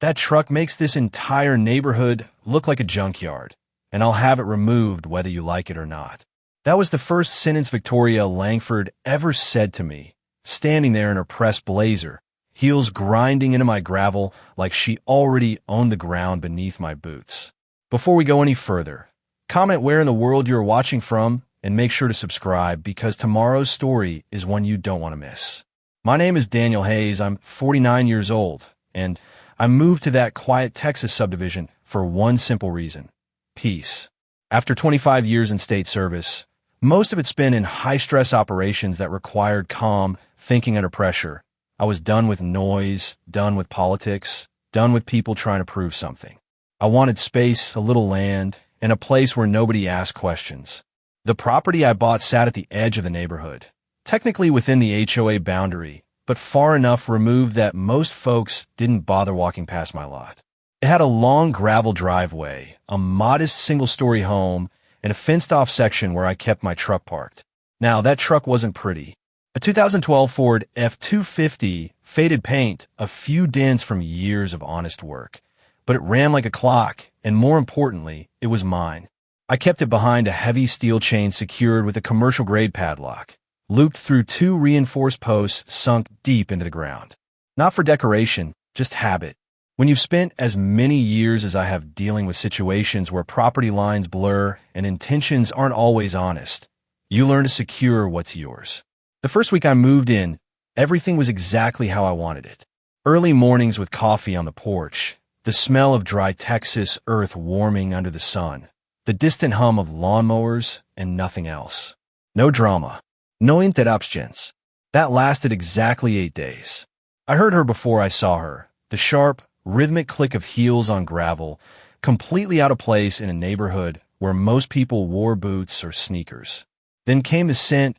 That truck makes this entire neighborhood look like a junkyard, and I'll have it removed whether you like it or not." That was the first sentence Victoria Langford ever said to me, standing there in her pressed blazer, heels grinding into my gravel like she already owned the ground beneath my boots. Before we go any further, comment where in the world you're watching from, and make sure to subscribe because tomorrow's story is one you don't want to miss. My name is Daniel Hayes. I'm 49 years old, and I moved to that quiet Texas subdivision for one simple reason: peace. After 25 years in state service, most of it spent in high-stress operations that required calm thinking under pressure, I was done with noise, done with politics, done with people trying to prove something. I wanted space, a little land, and a place where nobody asked questions. The property I bought sat at the edge of the neighborhood, technically within the HOA boundary, but far enough removed that most folks didn't bother walking past my lot. It had a long gravel driveway, a modest single-story home, and a fenced-off section where I kept my truck parked. Now, that truck wasn't pretty. A 2012 Ford F-250, faded paint, a few dents from years of honest work. But it ran like a clock, and more importantly, it was mine. I kept it behind a heavy steel chain secured with a commercial-grade padlock, looped through 2 reinforced posts sunk deep into the ground. Not for decoration, just habit. When you've spent as many years as I have dealing with situations where property lines blur and intentions aren't always honest, you learn to secure what's yours. The first week I moved in, everything was exactly how I wanted it. Early mornings with coffee on the porch, the smell of dry Texas earth warming under the sun, the distant hum of lawnmowers, and nothing else. No drama. No interruptions. That lasted exactly 8 days. I heard her before I saw her, the sharp, rhythmic click of heels on gravel, completely out of place in a neighborhood where most people wore boots or sneakers. Then came the scent,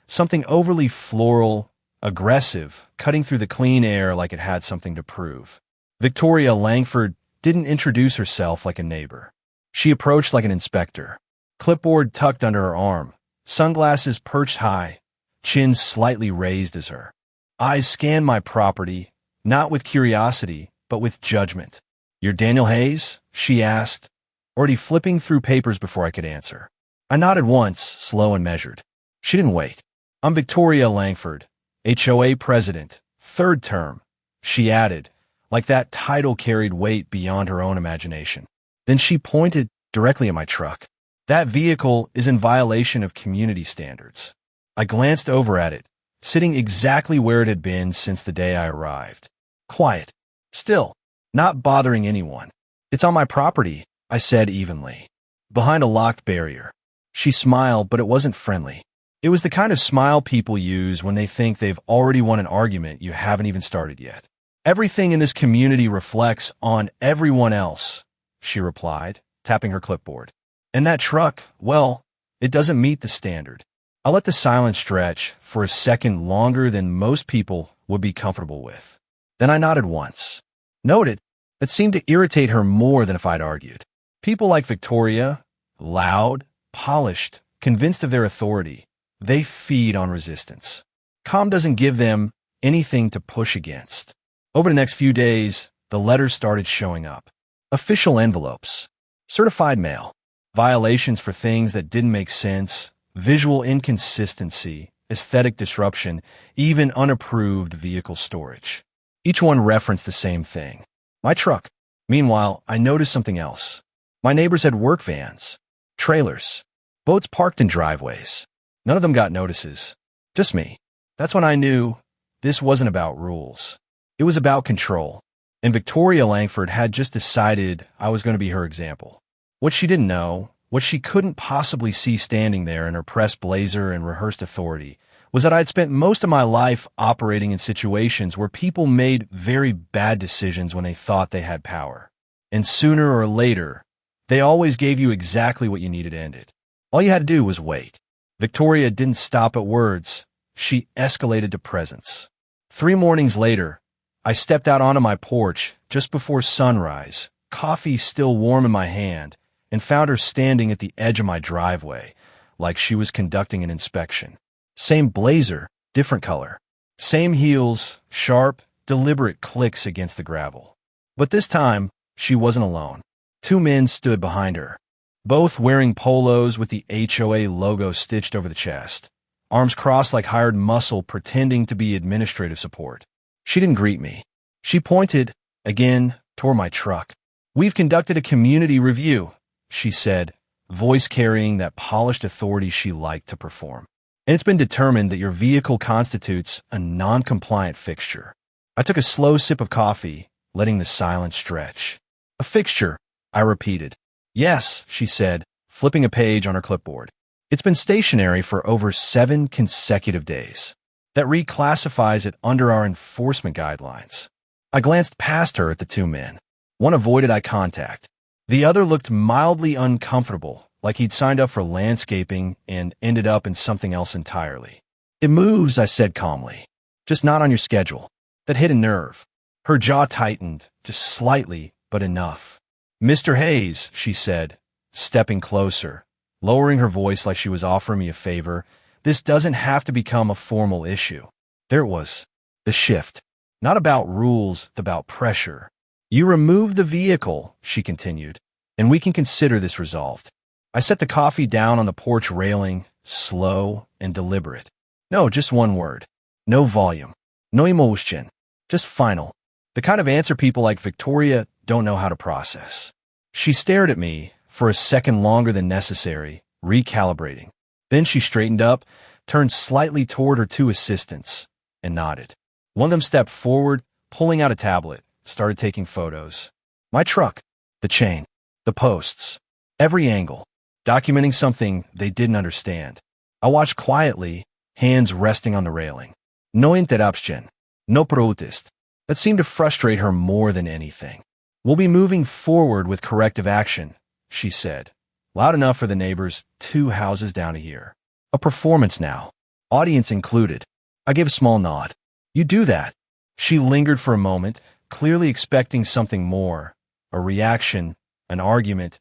something overly floral, aggressive, cutting through the clean air like it had something to prove. Victoria Langford didn't introduce herself like a neighbor. She approached like an inspector, clipboard tucked under her arm, sunglasses perched high, chin slightly raised as her. Eyes scanned my property, not with curiosity, but with judgment. "You're Daniel Hayes?" she asked, already flipping through papers before I could answer. I nodded once, slow and measured. She didn't wait. "I'm Victoria Langford, HOA president, 3rd term," she added, like that title carried weight beyond her own imagination. Then she pointed directly at my truck. "That vehicle is in violation of community standards." I glanced over at it, sitting exactly where it had been since the day I arrived. Quiet. Still. Not bothering anyone. "It's on my property," I said evenly. "Behind a locked barrier." She smiled, but it wasn't friendly. It was the kind of smile people use when they think they've already won an argument you haven't even started yet. "Everything in this community reflects on everyone else," she replied, tapping her clipboard. "And that truck, well, it doesn't meet the standard." I let the silence stretch for a second longer than most people would be comfortable with. Then I nodded once. Noted, it seemed to irritate her more than if I'd argued. People like Victoria, loud, polished, convinced of their authority, they feed on resistance. Calm doesn't give them anything to push against. Over the next few days, the letters started showing up. Official envelopes, certified mail, violations for things that didn't make sense, visual inconsistency, aesthetic disruption, even unapproved vehicle storage. Each one referenced the same thing: my truck. Meanwhile, I noticed something else. My neighbors had work vans, trailers, boats parked in driveways. None of them got notices. Just me. That's when I knew this wasn't about rules. It was about control. And Victoria Langford had just decided I was going to be her example. What she didn't know, what she couldn't possibly see standing there in her pressed blazer and rehearsed authority, was that I'd spent most of my life operating in situations where people made very bad decisions when they thought they had power. And sooner or later, they always gave you exactly what you needed to end it. All you had to do was wait. Victoria didn't stop at words. She escalated to presence. 3 mornings later, I stepped out onto my porch just before sunrise, coffee still warm in my hand, and found her standing at the edge of my driveway, like she was conducting an inspection. Same blazer, different color. Same heels, sharp, deliberate clicks against the gravel. But this time, she wasn't alone. Two men stood behind her, both wearing polos with the HOA logo stitched over the chest, arms crossed like hired muscle pretending to be administrative support. She didn't greet me. She pointed, again, toward my truck. "We've conducted a community review," she said, voice carrying that polished authority she liked to perform. "And it's been determined that your vehicle constitutes a non-compliant fixture." I took a slow sip of coffee, letting the silence stretch. "A fixture," I repeated. "Yes," she said, flipping a page on her clipboard. "It's been stationary for over 7 consecutive days. That reclassifies it under our enforcement guidelines." I glanced past her at the two men. One avoided eye contact. The other looked mildly uncomfortable, like he'd signed up for landscaping and ended up in something else entirely. "It moves," I said calmly. "Just not on your schedule." That hit a nerve. Her jaw tightened, just slightly, but enough. "Mr. Hayes," she said, stepping closer, lowering her voice like she was offering me a favor, "this doesn't have to become a formal issue." There it was, the shift. Not about rules, about pressure. "You remove the vehicle," she continued, "and we can consider this resolved." I set the coffee down on the porch railing, slow and deliberate. No, just one word. No volume. No emotion. Just final. The kind of answer people like Victoria don't know how to process. She stared at me for a second longer than necessary, recalibrating. Then she straightened up, turned slightly toward her two assistants, and nodded. One of them stepped forward, pulling out a tablet, started taking photos. My truck, the chain, the posts, every angle, documenting something they didn't understand. I watched quietly, hands resting on the railing. No interruption, no protest. That seemed to frustrate her more than anything. "We'll be moving forward with corrective action," she said, loud enough for the neighbors 2 houses down here. "A performance now, audience included." I gave a small nod. "You do that." She lingered for a moment, clearly expecting something more, a reaction, an argument,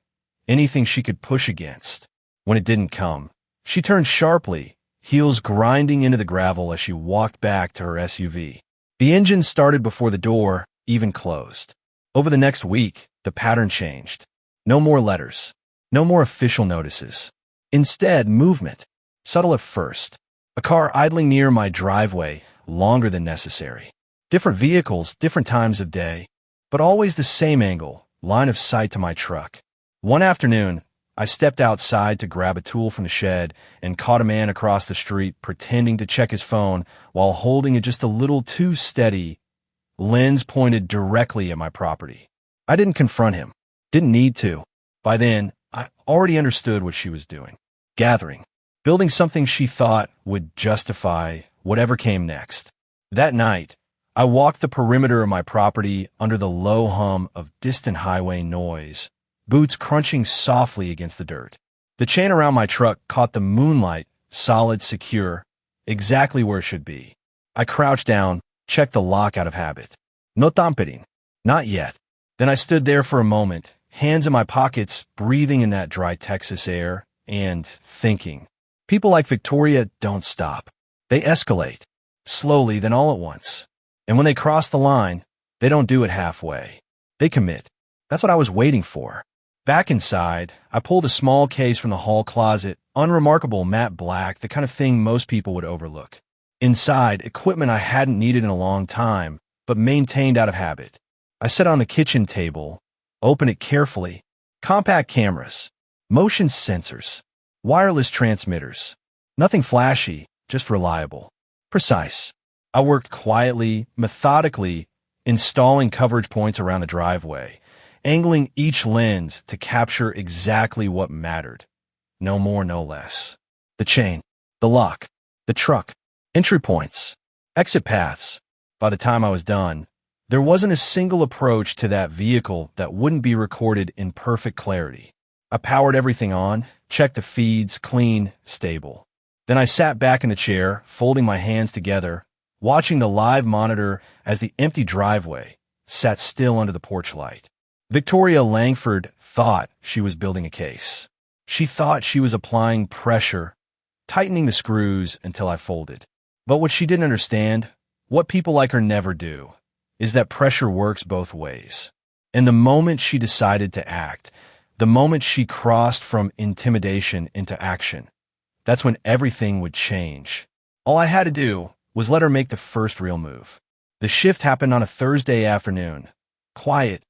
anything she could push against. When it didn't come, she turned sharply, heels grinding into the gravel as she walked back to her SUV. The engine started before the door even closed. Over the next week, the pattern changed. No more letters. No more official notices. Instead, movement. Subtle at first. A car idling near my driveway, longer than necessary. Different vehicles, different times of day, but always the same angle, line of sight to my truck. One afternoon, I stepped outside to grab a tool from the shed and caught a man across the street pretending to check his phone while holding it just a little too steady, lens pointed directly at my property. I didn't confront him. Didn't need to. By then, I already understood what she was doing. Gathering. Building something she thought would justify whatever came next. That night, I walked the perimeter of my property under the low hum of distant highway noise, boots crunching softly against the dirt. The chain around my truck caught the moonlight, solid, secure, exactly where it should be. I crouched down, checked the lock out of habit. No tampering. Not yet. Then I stood there for a moment, hands in my pockets, breathing in that dry Texas air, and thinking. People like Victoria don't stop. They escalate. Slowly, then all at once. And when they cross the line, they don't do it halfway. They commit. That's what I was waiting for. Back inside, I pulled a small case from the hall closet, unremarkable matte black, the kind of thing most people would overlook. Inside, equipment I hadn't needed in a long time, but maintained out of habit. I set on the kitchen table, opened it carefully. Compact cameras, motion sensors, wireless transmitters. Nothing flashy, just reliable. Precise. I worked quietly, methodically, installing coverage points around the driveway, angling each lens to capture exactly what mattered. No more, no less. The chain, the lock, the truck, entry points, exit paths. By the time I was done, there wasn't a single approach to that vehicle that wouldn't be recorded in perfect clarity. I powered everything on, checked the feeds, clean, stable. Then I sat back in the chair, folding my hands together, watching the live monitor as the empty driveway sat still under the porch light. Victoria Langford thought she was building a case. She thought she was applying pressure, tightening the screws until I folded. But what she didn't understand, what people like her never do, is that pressure works both ways. And the moment she decided to act, the moment she crossed from intimidation into action, that's when everything would change. All I had to do was let her make the first real move. The shift happened on a Thursday afternoon. Quiet,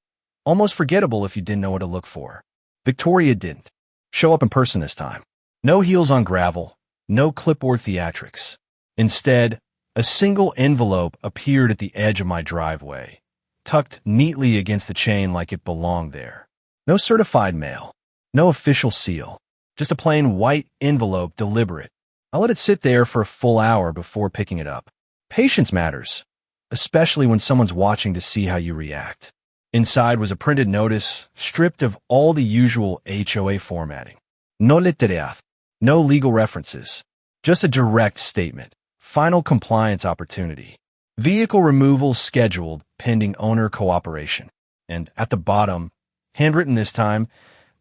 almost forgettable if you didn't know what to look for. Victoria didn't show up in person this time. No heels on gravel, no clipboard theatrics. Instead, a single envelope appeared at the edge of my driveway, tucked neatly against the chain like it belonged there. No certified mail, no official seal, just a plain white envelope, deliberate. I let it sit there for a full hour before picking it up. Patience matters, especially when someone's watching to see how you react. Inside was a printed notice, stripped of all the usual HOA formatting. No letteridad, no legal references, just a direct statement. Final compliance opportunity. Vehicle removal scheduled pending owner cooperation. And at the bottom, handwritten this time,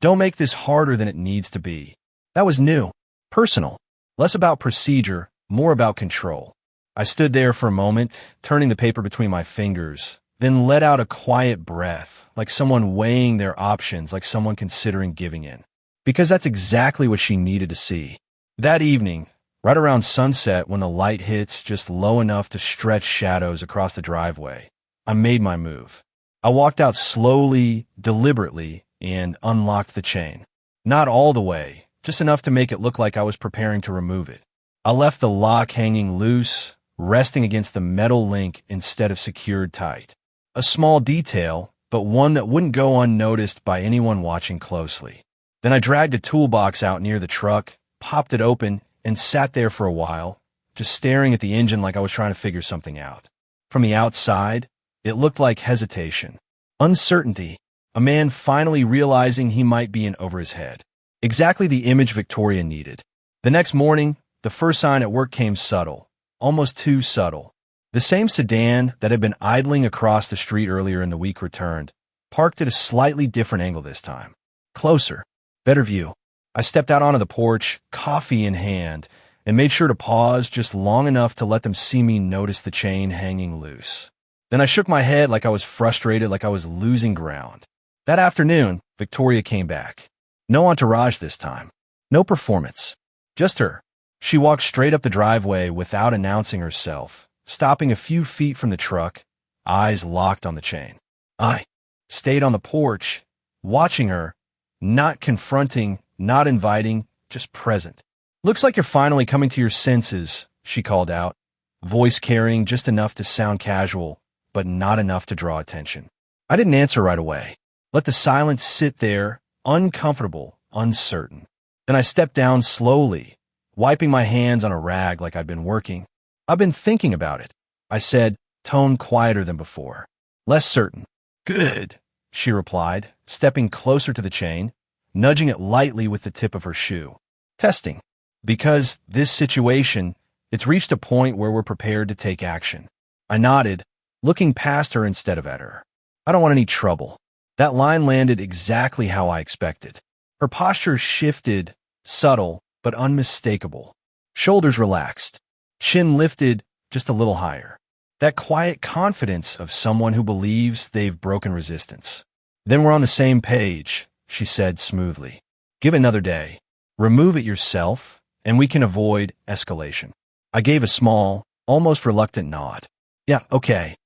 don't make this harder than it needs to be. That was new, personal, less about procedure, more about control. I stood there for a moment, turning the paper between my fingers, then let out a quiet breath, like someone weighing their options, like someone considering giving in. Because that's exactly what she needed to see. That evening, right around sunset when the light hits just low enough to stretch shadows across the driveway, I made my move. I walked out slowly, deliberately, and unlocked the chain. Not all the way, just enough to make it look like I was preparing to remove it. I left the lock hanging loose, resting against the metal link instead of secured tight. A small detail, but one that wouldn't go unnoticed by anyone watching closely. Then I dragged a toolbox out near the truck, popped it open, and sat there for a while, just staring at the engine like I was trying to figure something out. From the outside, it looked like hesitation, uncertainty, a man finally realizing he might be in over his head. Exactly the image Victoria needed. The next morning, the first sign at work came subtle, almost too subtle. The same sedan that had been idling across the street earlier in the week returned, parked at a slightly different angle this time. Closer, better view. I stepped out onto the porch, coffee in hand, and made sure to pause just long enough to let them see me notice the chain hanging loose. Then I shook my head like I was frustrated, like I was losing ground. That afternoon, Victoria came back. No entourage this time. No performance. Just her. She walked straight up the driveway without announcing herself, stopping a few feet from the truck, eyes locked on the chain. I stayed on the porch, watching her, not confronting, not inviting, just present. "Looks like you're finally coming to your senses," she called out, voice carrying just enough to sound casual, but not enough to draw attention. I didn't answer right away. Let the silence sit there, uncomfortable, uncertain. Then I stepped down slowly, wiping my hands on a rag like I'd been working. "I've been thinking about it," I said, tone quieter than before. Less certain. "Good," she replied, stepping closer to the chain, nudging it lightly with the tip of her shoe. "Testing. Because this situation, it's reached a point where we're prepared to take action." I nodded, looking past her instead of at her. "I don't want any trouble." That line landed exactly how I expected. Her posture shifted, subtle but unmistakable. Shoulders relaxed, chin lifted just a little higher. That quiet confidence of someone who believes they've broken resistance. "Then we're on the same page," she said smoothly. "Give it another day. Remove it yourself, and we can avoid escalation." I gave a small, almost reluctant nod. "Yeah, okay."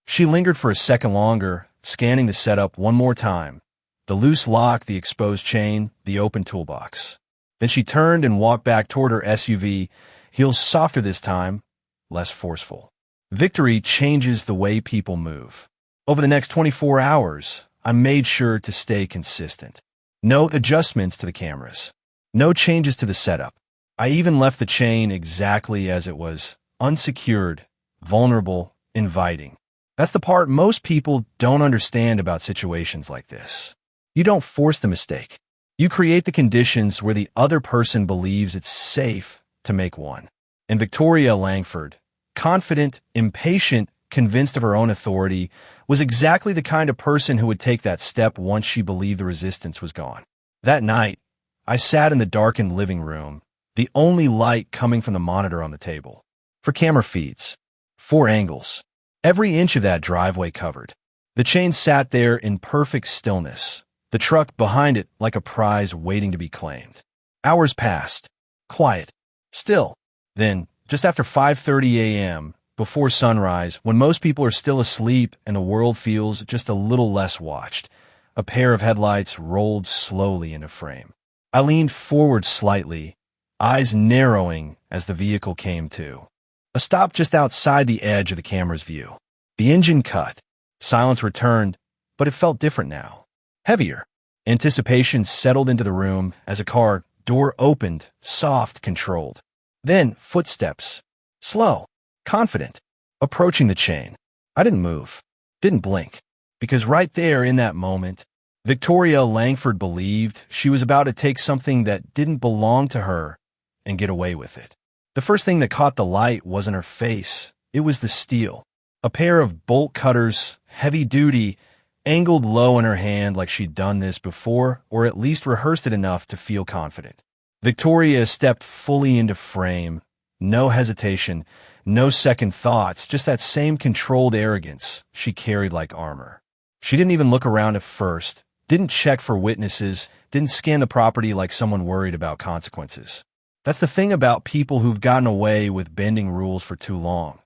She lingered for a second longer, scanning the setup one more time. The loose lock, the exposed chain, the open toolbox. Then she turned and walked back toward her SUV, heels softer this time, less forceful. Victory changes the way people move. Over the next 24 hours, I made sure to stay consistent. No adjustments to the cameras. No changes to the setup. I even left the chain exactly as it was, unsecured, vulnerable, inviting. That's the part most people don't understand about situations like this. You don't force the mistake. You create the conditions where the other person believes it's safe to make one. And Victoria Langford, confident, impatient, convinced of her own authority, was exactly the kind of person who would take that step once she believed the resistance was gone. That night, I sat in the darkened living room, the only light coming from the monitor on the table. For camera feeds. 4 angles. Every inch of that driveway covered. The chain sat there in perfect stillness, the truck behind it like a prize waiting to be claimed. Hours passed. Quiet. Still. Then, just after 5:30 a.m., before sunrise, when most people are still asleep and the world feels just a little less watched, a pair of headlights rolled slowly into frame. I leaned forward slightly, eyes narrowing as the vehicle came to. A stop just outside the edge of the camera's view. The engine cut. Silence returned, but it felt different now. Heavier. Anticipation settled into the room as a car door opened, soft, controlled. Then footsteps. Slow. Confident. Approaching the chain. I didn't move. Didn't blink. Because right there in that moment, Victoria Langford believed she was about to take something that didn't belong to her and get away with it. The first thing that caught the light wasn't her face. It was the steel. A pair of bolt cutters, heavy duty, angled low in her hand like she'd done this before or at least rehearsed it enough to feel confident. Victoria stepped fully into frame. No hesitation, no second thoughts, just that same controlled arrogance she carried like armor. She didn't even look around at first, didn't check for witnesses, didn't scan the property like someone worried about consequences. That's the thing about people who've gotten away with bending rules for too long.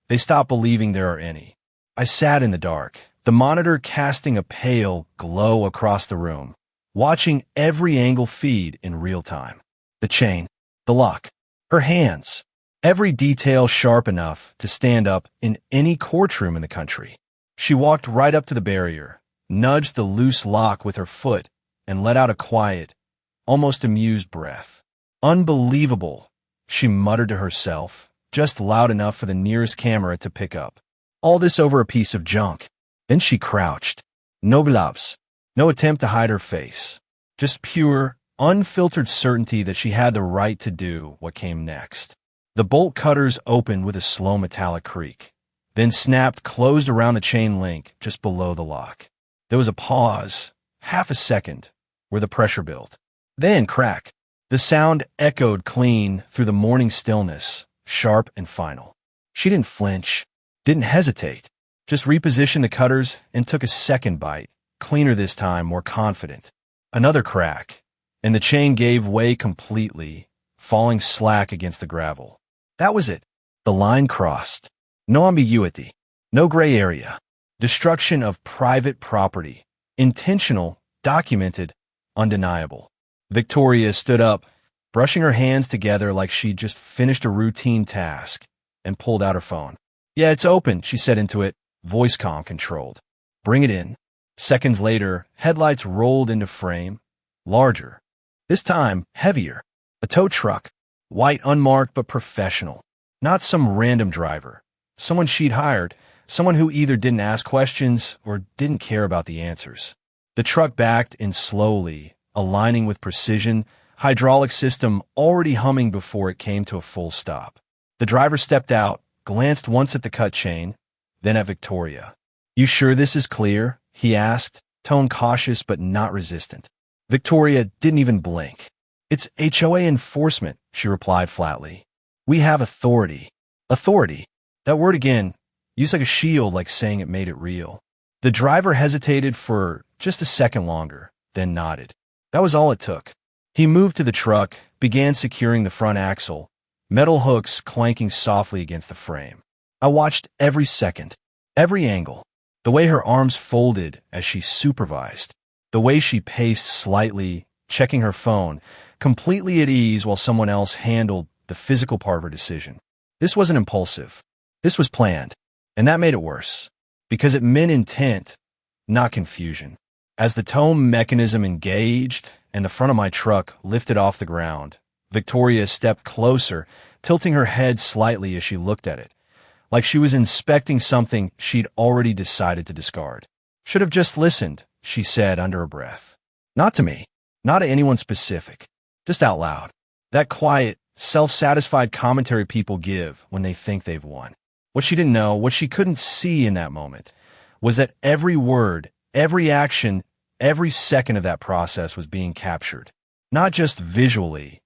They stop believing there are any. I sat in the dark, the monitor casting a pale glow across the room, watching every angle feed in real time. The chain, the lock, her hands, every detail sharp enough to stand up in any courtroom in the country. She walked right up to the barrier, nudged the loose lock with her foot, and let out a quiet, almost amused breath. Unbelievable, she muttered to herself, just loud enough for the nearest camera to pick up. All this over a piece of junk. Then she crouched. No gloves, no attempt to hide her face. Just pure, unfiltered certainty that she had the right to do what came next. The bolt cutters opened with a slow metallic creak, then snapped closed around the chain link just below the lock. There was a pause, half a second, where the pressure built. Then crack. The sound echoed clean through the morning stillness, sharp and final. She didn't flinch, didn't hesitate, just repositioned the cutters and took a second bite, cleaner this time, more confident. Another crack, and the chain gave way completely, falling slack against the gravel. That was it. The line crossed. No ambiguity, no gray area. Destruction of private property. Intentional, documented, undeniable. Victoria stood up, brushing her hands together like she'd just finished a routine task, and pulled out her phone. "Yeah, it's open," she said into it, voice calm controlled. "Bring it in." Seconds later, headlights rolled into frame, larger. This time, heavier. A tow truck, white unmarked but professional. Not some random driver. Someone she'd hired, someone who either didn't ask questions or didn't care about the answers. The truck backed in slowly, aligning with precision, hydraulic system already humming before it came to a full stop. The driver stepped out, glanced once at the cut chain, then at Victoria. "You sure this is clear?" he asked, tone cautious but not resistant. Victoria didn't even blink. "It's HOA enforcement," she replied flatly. "We have authority." Authority. That word again, used like a shield, like saying it made it real. The driver hesitated for just a second longer, then nodded. That was all it took. He moved to the truck, began securing the front axle, metal hooks clanking softly against the frame. I watched every second, every angle, the way her arms folded as she supervised, the way she paced slightly, checking her phone, completely at ease while someone else handled the physical part of her decision. This wasn't impulsive. This was planned, and that made it worse, because it meant intent, not confusion. As the tow mechanism engaged and the front of my truck lifted off the ground, Victoria stepped closer, tilting her head slightly as she looked at it, like she was inspecting something she'd already decided to discard. "Should have just listened," she said under her breath. Not to me, not to anyone specific, just out loud. That quiet, self-satisfied commentary people give when they think they've won. What she didn't know, what she couldn't see in that moment, was that every word, every action, every second of that process was being captured. Not just visually,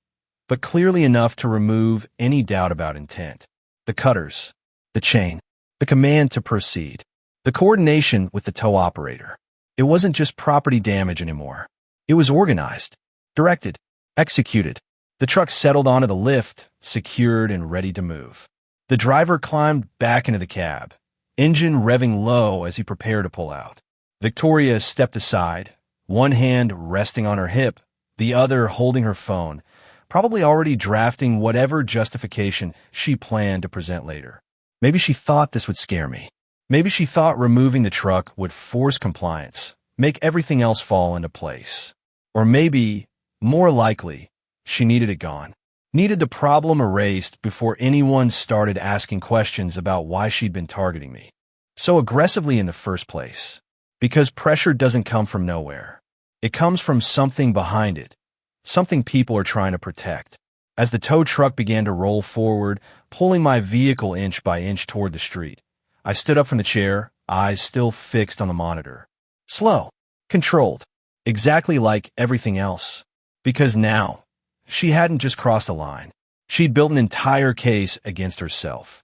but clearly enough to remove any doubt about intent. The cutters, the chain, the command to proceed. The coordination with the tow operator. It wasn't just property damage anymore. It was organized, directed, executed. The truck settled onto the lift, secured and ready to move. The driver climbed back into the cab, engine revving low as he prepared to pull out. Victoria stepped aside, one hand resting on her hip, the other holding her phone, probably already drafting whatever justification she planned to present later. Maybe she thought this would scare me. Maybe she thought removing the truck would force compliance, make everything else fall into place. Or maybe, more likely, she needed it gone. Needed the problem erased before anyone started asking questions about why she'd been targeting me so aggressively in the first place. Because pressure doesn't come from nowhere. It comes from something behind it, something people are trying to protect. As the tow truck began to roll forward, pulling my vehicle inch by inch toward the street, I stood up from the chair, eyes still fixed on the monitor. Slow, controlled, exactly like everything else. Because now, she hadn't just crossed a line. She'd built an entire case against herself.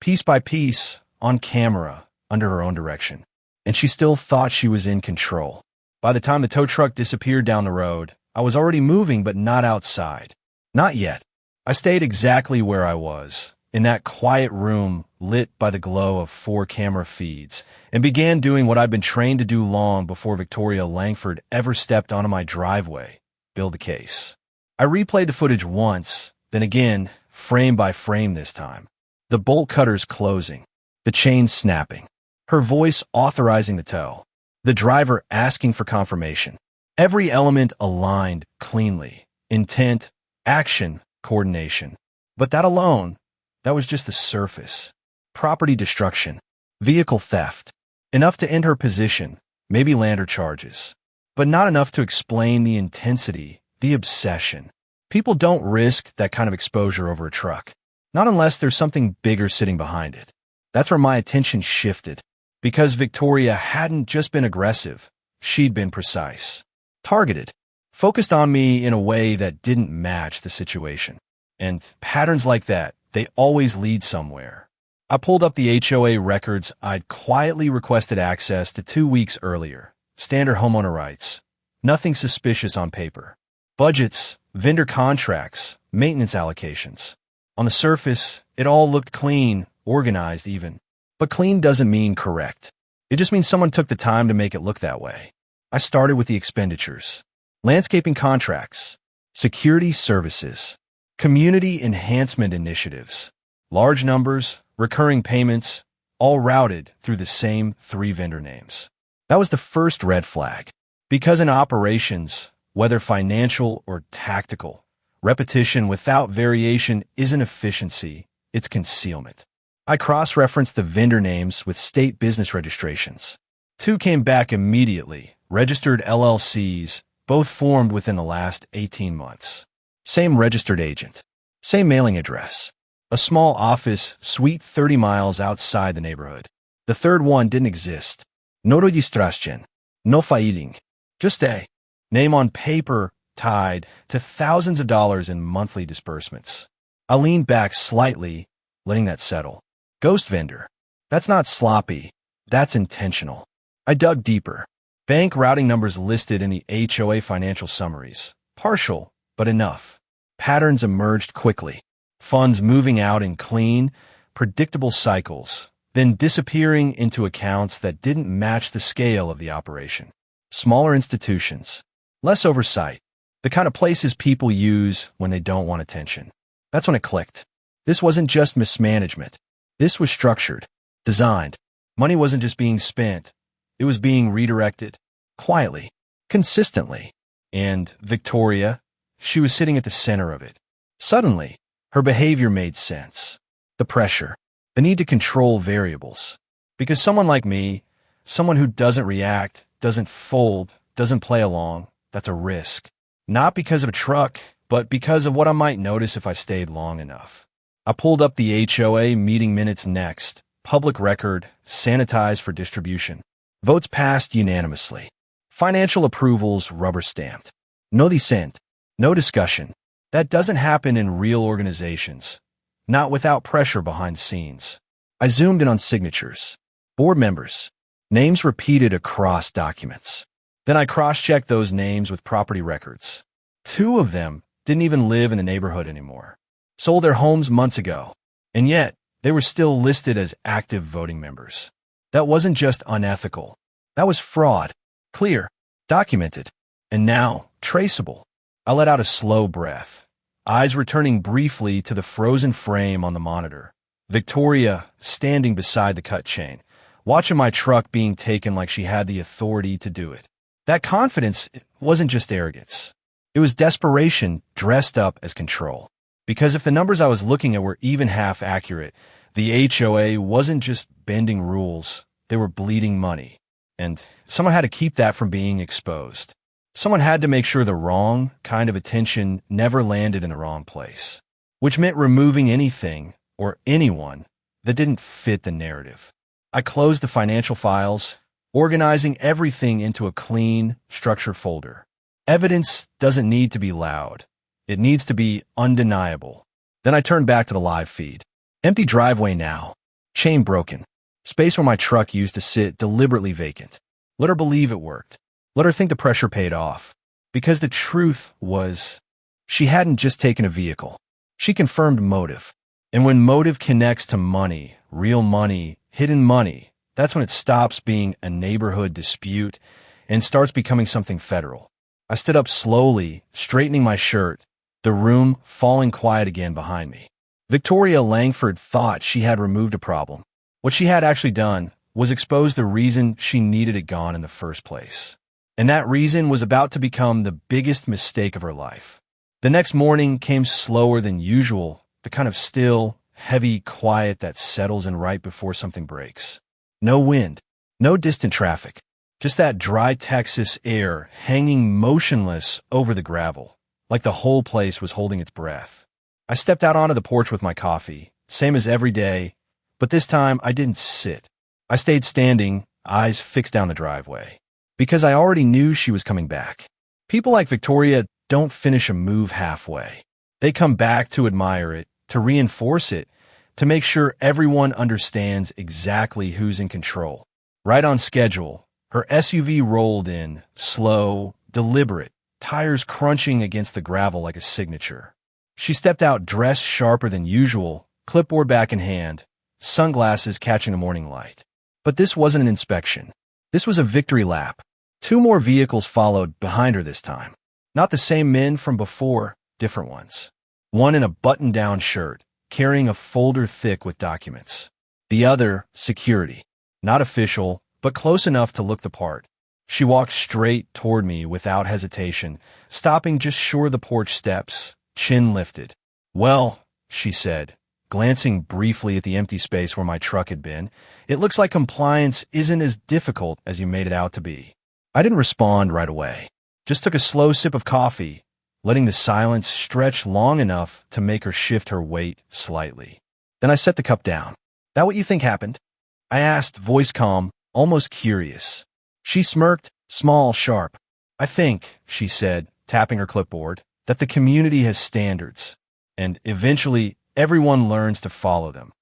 Piece by piece, on camera, under her own direction. And she still thought she was in control. By the time the tow truck disappeared down the road, I was already moving but not outside. Not yet. I stayed exactly where I was, in that quiet room lit by the glow of 4 camera feeds, and began doing what I'd been trained to do long before Victoria Langford ever stepped onto my driveway: build a case. I replayed the footage once, then again, frame by frame this time. The bolt cutters closing, the chains snapping, her voice authorizing the tow, the driver asking for confirmation. Every element aligned cleanly. Intent, action, coordination. But that alone, that was just the surface. Property destruction, vehicle theft. Enough to end her position, maybe land her charges. But not enough to explain the intensity, the obsession. People don't risk that kind of exposure over a truck. Not unless there's something bigger sitting behind it. That's where my attention shifted. Because Victoria hadn't just been aggressive, she'd been precise. Targeted. Focused on me in a way that didn't match the situation. And patterns like that, they always lead somewhere. I pulled up the HOA records I'd quietly requested access to 2 weeks earlier. Standard homeowner rights. Nothing suspicious on paper. Budgets, vendor contracts, maintenance allocations. On the surface, it all looked clean, organized even. But clean doesn't mean correct. It just means someone took the time to make it look that way. I started with the expenditures. Landscaping contracts, security services, community enhancement initiatives, large numbers, recurring payments, all routed through the same 3 vendor names. That was the first red flag. Because in operations, whether financial or tactical, repetition without variation isn't efficiency, it's concealment. I cross-referenced the vendor names with state business registrations. 2 came back immediately, registered LLCs, both formed within the last 18 months. Same registered agent. Same mailing address. A small office, suite 30 miles outside the neighborhood. The third one didn't exist. No registración. No filing. Just a name on paper tied to thousands of dollars in monthly disbursements. I leaned back slightly, letting that settle. Ghost vendor. That's not sloppy. That's intentional. I dug deeper. Bank routing numbers listed in the HOA financial summaries. Partial, but enough. Patterns emerged quickly. Funds moving out in clean, predictable cycles, then disappearing into accounts that didn't match the scale of the operation. Smaller institutions. Less oversight. The kind of places people use when they don't want attention. That's when it clicked. This wasn't just mismanagement. This was structured, designed. Money wasn't just being spent. It was being redirected. Quietly. Consistently. And Victoria, she was sitting at the center of it. Suddenly, her behavior made sense. The pressure. The need to control variables. Because someone like me, someone who doesn't react, doesn't fold, doesn't play along, that's a risk. Not because of a truck, but because of what I might notice if I stayed long enough. I pulled up the HOA meeting minutes next. Public record, sanitized for distribution. Votes passed unanimously. Financial approvals rubber-stamped. No dissent. No discussion. That doesn't happen in real organizations. Not without pressure behind the scenes. I zoomed in on signatures. Board members. Names repeated across documents. Then I cross-checked those names with property records. 2 of them didn't even live in the neighborhood anymore. Sold their homes months ago. And yet, they were still listed as active voting members. That wasn't just unethical. That was fraud. Clear. Documented. And now, traceable. I let out a slow breath, eyes returning briefly to the frozen frame on the monitor. Victoria, standing beside the cut chain, watching my truck being taken like she had the authority to do it. That confidence wasn't just arrogance. It was desperation dressed up as control. Because if the numbers I was looking at were even half accurate, the HOA wasn't just bending rules, they were bleeding money. And someone had to keep that from being exposed. Someone had to make sure the wrong kind of attention never landed in the wrong place, which meant removing anything or anyone that didn't fit the narrative. I closed the financial files, organizing everything into a clean, structured folder. Evidence doesn't need to be loud. It needs to be undeniable. Then I turned back to the live feed. Empty driveway now. Chain broken. Space where my truck used to sit deliberately vacant. Let her believe it worked. Let her think the pressure paid off. Because the truth was, she hadn't just taken a vehicle. She confirmed motive. And when motive connects to money, real money, hidden money, that's when it stops being a neighborhood dispute and starts becoming something federal. I stood up slowly, straightening my shirt, the room falling quiet again behind me. Victoria Langford thought she had removed a problem. What she had actually done was expose the reason she needed it gone in the first place. And that reason was about to become the biggest mistake of her life. The next morning came slower than usual, the kind of still, heavy quiet that settles in right before something breaks. No wind, no distant traffic, just that dry Texas air hanging motionless over the gravel, like the whole place was holding its breath. I stepped out onto the porch with my coffee, same as every day, but this time I didn't sit. I stayed standing, eyes fixed down the driveway, because I already knew she was coming back. People like Victoria don't finish a move halfway. They come back to admire it, to reinforce it, to make sure everyone understands exactly who's in control. Right on schedule, her SUV rolled in, slow, deliberate, tires crunching against the gravel like a signature. She stepped out dressed sharper than usual, clipboard back in hand, sunglasses catching the morning light. But this wasn't an inspection. This was a victory lap. 2 more vehicles followed behind her this time. Not the same men from before, different ones. One in a button-down shirt, carrying a folder thick with documents. The other, security. Not official, but close enough to look the part. She walked straight toward me without hesitation, stopping just short of the porch steps, chin lifted. "Well," she said, glancing briefly at the empty space where my truck had been, "it looks like compliance isn't as difficult as you made it out to be." I didn't respond right away. Just took a slow sip of coffee, letting the silence stretch long enough to make her shift her weight slightly. Then I set the cup down. "That what you think happened?" I asked, voice calm, almost curious. She smirked, small, sharp. "I think," she said, tapping her clipboard, "that the community has standards, and eventually everyone learns to follow them."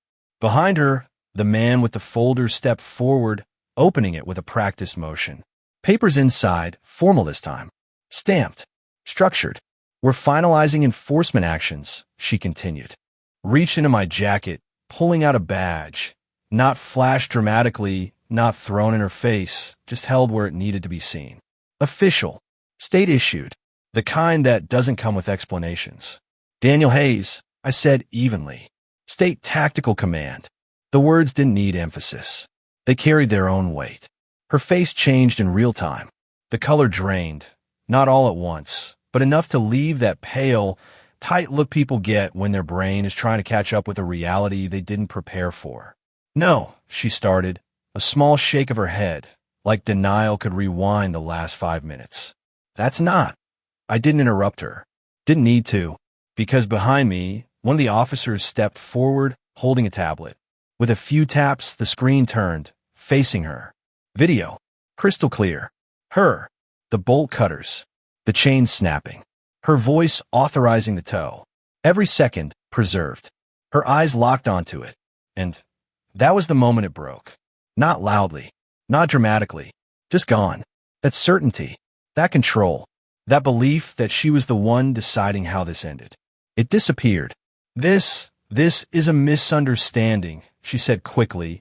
Behind her, the man with the folder stepped forward, opening it with a practiced motion. Papers inside, formal this time. Stamped. Structured. "We're finalizing enforcement actions," she continued. Reached into my jacket, pulling out a badge. Not flashed dramatically, not thrown in her face, just held where it needed to be seen. Official. State issued. The kind that doesn't come with explanations. "Daniel Hayes," I said evenly. "State Tactical Command." The words didn't need emphasis. They carried their own weight. Her face changed in real time. The color drained. Not all at once, but enough to leave that pale, tight look people get when their brain is trying to catch up with a reality they didn't prepare for. "No," she started, a small shake of her head, like denial could rewind the last 5 minutes. "That's not." I didn't interrupt her. Didn't need to, because behind me, one of the officers stepped forward, holding a tablet. With a few taps, the screen turned, facing her. Video. Crystal clear. Her. The bolt cutters. The chain snapping. Her voice authorizing the tow. Every second, preserved. Her eyes locked onto it. And that was the moment it broke. Not loudly. Not dramatically. Just gone. That certainty. That control. That belief that she was the one deciding how this ended. It disappeared. This is a misunderstanding, she said quickly,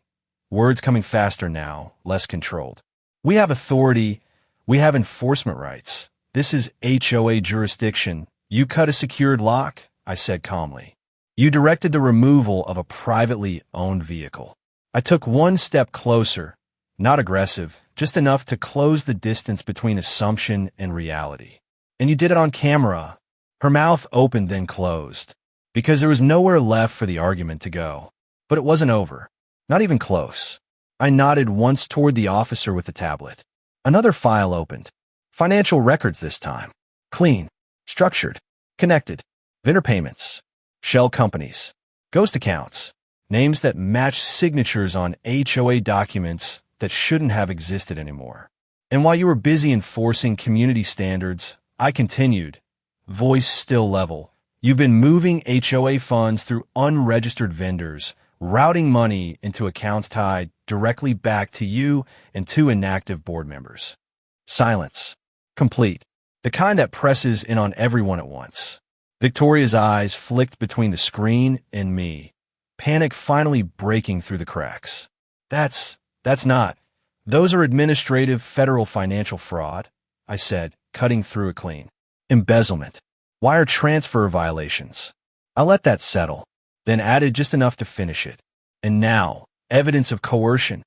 words coming faster now, less controlled. We have authority. We have enforcement rights. This is HOA jurisdiction. You cut a secured lock, I said calmly. You directed the removal of a privately owned vehicle. I took one step closer, not aggressive, just enough to close the distance between assumption and reality. And you did it on camera. Her mouth opened then closed, because there was nowhere left for the argument to go. But it wasn't over. Not even close. I nodded once toward the officer with the tablet. Another file opened. Financial records this time. Clean, structured, connected. Vendor payments. Shell companies. Ghost accounts. Names that match signatures on HOA documents that shouldn't have existed anymore. And while you were busy enforcing community standards, I continued, voice still level. You've been moving HOA funds through unregistered vendors, routing money into accounts tied directly back to you and two inactive board members. Silence. Complete. The kind that presses in on everyone at once. Victoria's eyes flicked between the screen and me, panic finally breaking through the cracks. That's not. Those are administrative federal financial fraud, I said, cutting through it clean. Embezzlement. Wire transfer violations. I let that settle, then added just enough to finish it. And now, evidence of coercion.